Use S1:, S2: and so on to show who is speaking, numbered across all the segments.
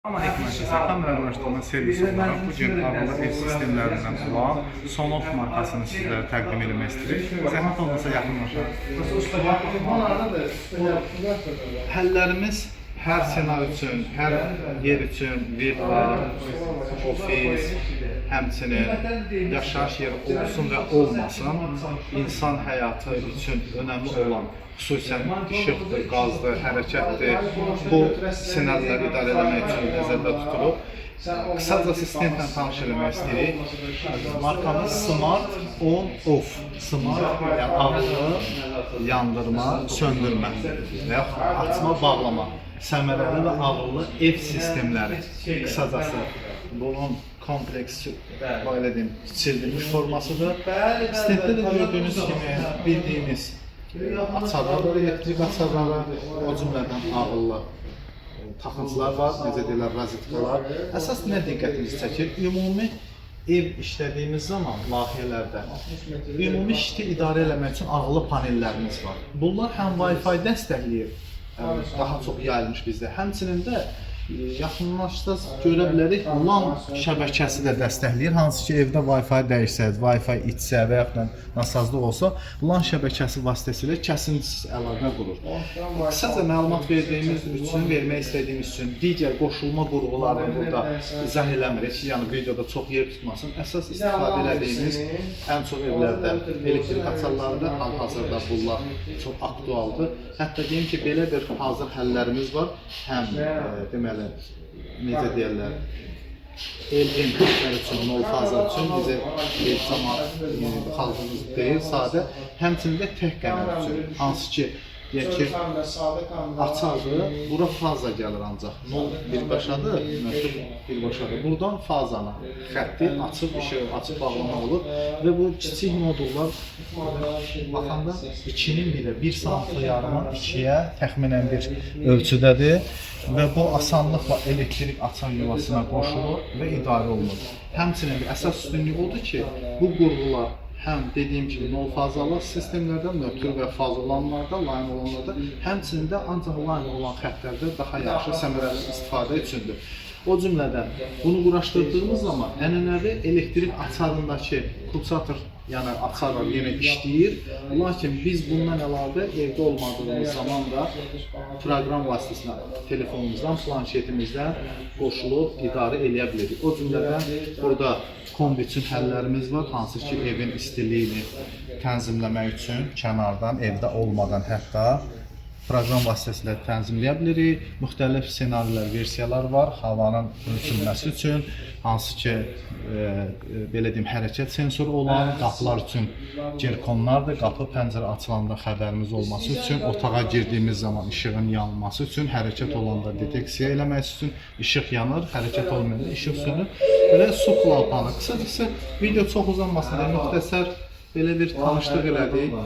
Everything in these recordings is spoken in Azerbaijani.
S1: Ama Hikmət kamera quraşdırma servisi olaraq bu gün ağıllı ev sistemlərindən olan Sonoff markasını sizlərə təqdim etmək istəyirik. Zəhmət olmasa yaxınlaşaq. Həllərimiz hər ssenari üçün, hər yer üçün, villa, ofis, həmçinin yaşayış yeri olsun və olmasın, insan həyatı üçün önəmli olan xüsusən işıqdır, qazdır, hərəkətdir, bu ssenariləri idarə etmək üçün nəzərdə tutulub. Qısaca sistemlə tanış eləmək istəyirik. Markamız Smart On Off. Smart, yəni ağıllı yandırma, söndürmə və yaxud açma, bağlama. Səmərəli və ağıllı ev sistemləri. Qısacası bunun kompleks, belə deyim, kiçildilmiş formasıdır. Sistemdə də gördüyünüz kimi bildiyimiz açarlar, elektrik açarları, o cümlədən ağıllı taxıntılar var, necə deyirlər, rozetkalar. Əsas nə diqqətimizi çəkir? Ümumi ev işlədiyimiz zaman layihələrdə ümumi işi idarə etmək üçün ağıllı panellərimiz var. Bunlar həm Wi-Fi dəstəkləyir, daha çox yayılmış bizdə. Həmçinin də yaxınlaşda görə bilərik, LAN şəbəkəsi də dəstəkləyir. Hansı ki, evdə Wi-Fi dəyişsəz, Wi-Fi içsə və yaxud da nasazlıq olsa, LAN şəbəkəsi vasitəsilə kəsintisiz əlaqə qurur. Qısaca məlumat vermək istədiyimiz üçün digər qoşulma qurğularını burada izah eləmirik. Yəni videoda çox yer tutmasın. Əsas istifadə etdiyimiz ən çox evlərdə elektrik açarlarında hal-hazırda bunlar çox aktualdır. Hətta deyim ki, belə bir hazır həllərimiz var. Həm deməli, necə deyərlər, el entriklər üçün, nol faza üçün bizə xalqımız deyil, sadə, həmçinin də tək qəmər üçün, hansı ki, deyək ki, açardır, bura faza gəlir ancaq, nol birbaşadır, məktub birbaşadır, buradan fazana, xətti açıb, işığı açıb bağlamaq olur və bu kiçik modullar baxanda 2-nin biri, 1 sanatlı yarımın 2-yə təxminən bir ölçüdədir və bu asanlıqla elektrik açan yuvasına qoşulur və idarə olunur. Həmçinin əsas üstünlüyü odur ki, bu qurğular həm dediyim kimi nol fazalı sistemlərdə, nötr və faz olanlarda, line olanlarda, həmçinin də ancaq line olan xəttlərdə daha yaxşı səmərəli istifadə üçündür. O cümlədən bunu quraşdırdığımız zaman ənənəvi elektrik açarındakı pulsator, yəni açarlar yenə işləyir. Lakin biz bundan əlavə evdə olmadığımız zaman da proqram vasitəsilə telefonumuzdan, planşetimizdən qoşulub idarə eləyə bilirik. O cümlədən burada kombi üçün həllərimiz var, hansı ki evin istiliyini tənzimləmək üçün kənardan, evdə olmadan hətta proqram vasitəsilə tənzimləyə bilirik. Müxtəlif ssenarilər, versiyalar var havanın ölçülməsi üçün, hansı ki, belə deyim, hərəkət sensoru olan, qapılar üçün gerkonlardır, qapı, pəncərə açılanda xəbərimiz olması üçün, otağa girdiyimiz zaman işığın yanması üçün, hərəkət olanda deteksiya eləmək üçün, işıq yanır, hərəkət olmayanda işıq sönür və su klapanı. Qısacası video çox uzanmasın deyə müxtəsər belə bir tanışlıq elədik.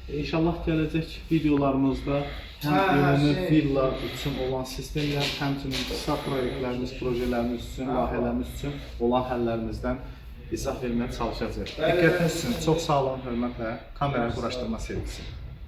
S1: İnşallah gələcək videolarımızda həm ümumi villa üçün olan sistemlər, həmçinin qısa proyektlərimiz, projelərimiz üçün, layihələrimiz üçün olan həllərimizdən izah verməyə çalışacağıq. Diqqətiniz üçün çox sağ olun, hörmətlə kamera quraşdırma servisi.